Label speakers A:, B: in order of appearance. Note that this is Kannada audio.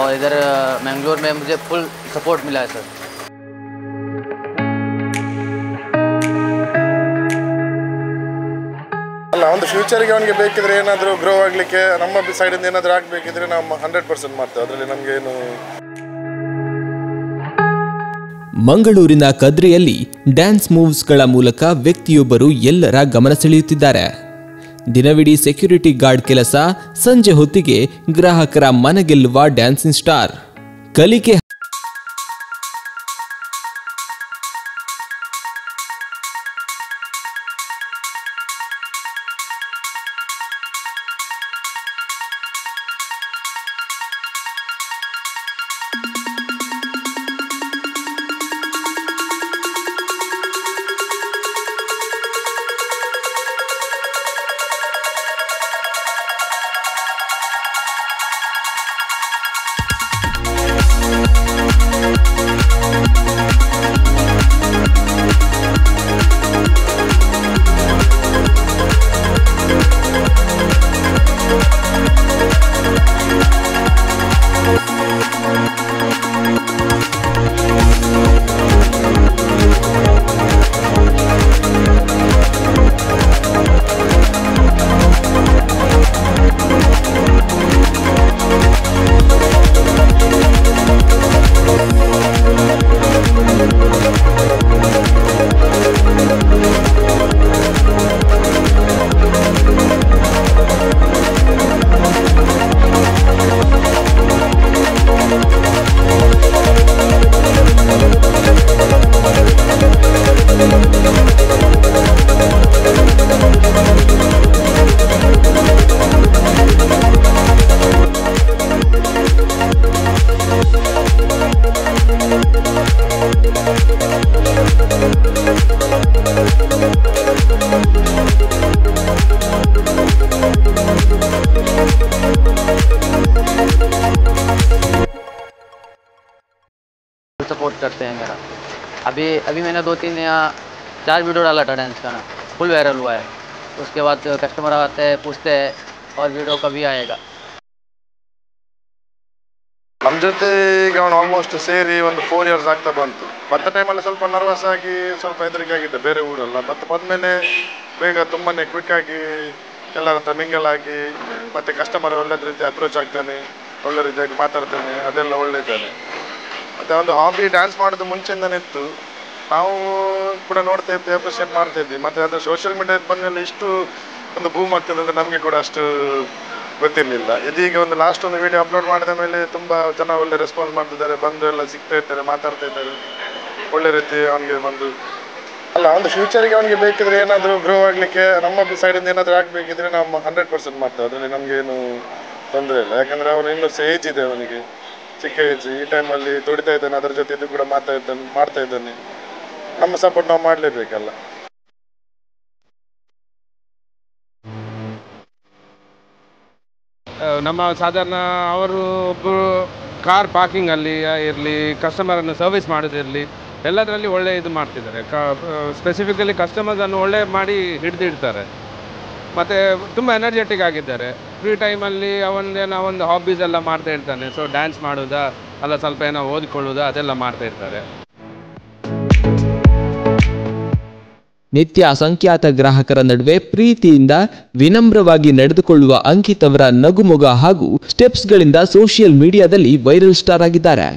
A: और इधर मैंगलोर में मुझे फुल सपोर्ट मिला है सर।
B: ಅಲ್ಲ, ಒಂದು ಫ್ಯೂಚರ್ಗೆ ಅವನಿಗೆ ಬೇಕಿದ್ರೆ ಏನಾದರೂ ಗ್ರೋ ಆಗಲಿಕ್ಕೆ ನಮ್ಮ ಸೈಡಿಂದ ಏನಾದರೂ ಆಗಬೇಕಿದ್ರೆ ನಾವು 100% ಮಾಡ್ತೇವೆ. ಅದರಲ್ಲಿ ನಮಗೇನು.
C: ಮಂಗಳೂರಿನ ಕದ್ರಿಯಲ್ಲಿ ಡ್ಯಾನ್ಸ್ ಮೂವ್ಸ್ಗಳ ಮೂಲಕ ವ್ಯಕ್ತಿಯೊಬ್ಬರು ಎಲ್ಲರ ಗಮನ ಸೆಳೆಯುತ್ತಿದ್ದಾರೆ. ದಿನವಿಡೀ ಸೆಕ್ಯೂರಿಟಿ ಗಾರ್ಡ್ ಕೆಲಸ, ಸಂಜೆ ಹೊತ್ತಿಗೆ ಗ್ರಾಹಕರ ಮನಗೆಲ್ಲುವ ಡ್ಯಾನ್ಸಿಂಗ್ ಸ್ಟಾರ್. ಕಲಿಕೆ
A: सपोर्ट करते हैं मेरा। अभी मैंने 2-3 या 4 वीडियो डाला था डांस का ना, फुल वायरल हुआ है। उसके बाद कस्टमर आते हैं, पूछते हैं और वीडियो कभी आएगा।
B: ನಮ್ಮ ಜೊತೆ ಈಗ ಅವನು ಆಲ್ಮೋಸ್ಟ್ ಸೇರಿ ಒಂದು 4 ಇಯರ್ಸ್ ಆಗ್ತಾ ಬಂತು. ಬಂದ ಟೈಮಲ್ಲಿ ಸ್ವಲ್ಪ ನರ್ವಸ್ ಆಗಿ ಸ್ವಲ್ಪ ಹೆದರಿಕೆ ಆಗಿದ್ದೆ, ಬೇರೆ ಊರಲ್ಲ. ಮತ್ತೆ ಬಂದಮೇಲೆ ಬೇಗ ತುಂಬಾ ಕ್ವಿಕ್ ಆಗಿ ಎಲ್ಲರ ಹತ್ರ ಮಿಂಗಲ್ ಆಗಿ, ಮತ್ತೆ ಕಸ್ಟಮರ್ ಒಳ್ಳೆ ರೀತಿ ಅಪ್ರೋಚ್ ಆಗ್ತಾನೆ, ಒಳ್ಳೆ ರೀತಿಯಾಗಿ ಮಾತಾಡ್ತಾನೆ, ಅದೆಲ್ಲ ಒಳ್ಳೆದಾನೆ. ಮತ್ತು ಒಂದು ಹಾಬಿ ಡ್ಯಾನ್ಸ್ ಮಾಡೋದು ಮುಂಚೆಯಿಂದನೇ ಇತ್ತು. ನಾವು ಕೂಡ ನೋಡ್ತಾ ಇದ್ವಿ, ಅಪ್ರಿಷಿಯೇಟ್ ಮಾಡ್ತಾ ಇದ್ವಿ. ಮತ್ತು ಅದು ಸೋಷಿಯಲ್ ಮೀಡಿಯಾ ಬಂದಮೇಲೆ ಇಷ್ಟು ಒಂದು ಬೂಮ್ ಆಗ್ತದೆ ಅಂತ ನಮಗೆ ಕೂಡ ಅಷ್ಟು ಗೊತ್ತಿರಲಿಲ್ಲ. ಇದೀಗ ಒಂದು ಲಾಸ್ಟ್ ಒಂದು ವಿಡಿಯೋ ಅಪ್ಲೋಡ್ ಮಾಡಿದ ಮೇಲೆ ತುಂಬ ಜನ ಒಳ್ಳೆ ರೆಸ್ಪಾನ್ಸ್ ಮಾಡ್ತಿದ್ದಾರೆ, ಬಂದು ಎಲ್ಲ ಸಿಗ್ತಾ ಇರ್ತಾರೆ, ಮಾತಾಡ್ತಾ ಇದ್ದಾರೆ. ಒಳ್ಳೆ ರೀತಿ ಅವನಿಗೆ ಒಂದು ಅಲ್ಲ, ಒಂದು ಫ್ಯೂಚರ್ಗೆ ಅವನಿಗೆ ಬೇಕಿದ್ರೆ ಏನಾದರೂ ಗ್ರೋ ಆಗಲಿಕ್ಕೆ ನಮ್ಮ ಸೈಡಿಂದ ಏನಾದರೂ ಆಗಬೇಕಿದ್ರೆ ನಾವು 100% ಮಾಡ್ತೇವೆ. ಅದರಲ್ಲಿ ನಮಗೇನು ತೊಂದರೆ ಇಲ್ಲ. ಯಾಕಂದರೆ ಅವನು ಇನ್ನೂ ಏಜ್ ಇದೆ, ಅವನಿಗೆ ಚಿಕ್ಕ ಏಜ್. ಈ ಟೈಮಲ್ಲಿ ದುಡಿತಾ ಇದ್ದಾನೆ, ಅದರ ಜೊತೆ ಇದು ಕೂಡ ಮಾಡ್ತಾ ಇದ್ದಾನೆ. ನಮ್ಮ ಸಪೋರ್ಟ್ ನಾವು ಮಾಡಲೇಬೇಕಲ್ಲ.
D: ನಮ್ಮ ಸಾಧಾರಣ ಅವರು ಒಬ್ಬರು ಕಾರ್ ಪಾರ್ಕಿಂಗಲ್ಲಿ ಇರಲಿ, ಕಸ್ಟಮರನ್ನು ಸರ್ವಿಸ್ ಮಾಡೋದಿರಲಿ, ಎಲ್ಲದರಲ್ಲಿ ಒಳ್ಳೆ ಇದು ಮಾಡ್ತಿದ್ದಾರೆ. ಸ್ಪೆಸಿಫಿಕಲಿ ಕಸ್ಟಮರ್ಸನ್ನು ಒಳ್ಳೆ ಮಾಡಿ ಹಿಡಿದಿಡ್ತಾರೆ. ಮತ್ತು ತುಂಬ ಎನರ್ಜೆಟಿಕ್ ಆಗಿದ್ದಾರೆ. ಫ್ರೀ ಟೈಮಲ್ಲಿ ಅವನದೇನೋ ಒಂದು ಹಾಬೀಸ್ ಎಲ್ಲ ಮಾಡ್ತಾ ಇರ್ತಾನೆ. ಸೊ ಡ್ಯಾನ್ಸ್ ಮಾಡೋದಾ, ಅಲ್ಲ ಸ್ವಲ್ಪ ಏನೋ ಓದಿಕೊಳ್ಳೋದಾ, ಅದೆಲ್ಲ ಮಾಡ್ತಾ ಇರ್ತಾರೆ.
C: ನಿತ್ಯ ಅಸಂಖ್ಯಾತ ಗ್ರಾಹಕರ ನಡುವೆ ಪ್ರೀತಿಯಿಂದ ವಿನಮ್ರವಾಗಿ ನಡೆದುಕೊಳ್ಳುವ ಅಂಕಿತ್ ಅವರ ನಗುಮೊಗ ಹಾಗೂ ಸ್ಟೆಪ್ಸ್ಗಳಿಂದ ಸೋಷಿಯಲ್ ಮೀಡಿಯಾದಲ್ಲಿ ವೈರಲ್ ಸ್ಟಾರ್ ಆಗಿದ್ದಾರೆ.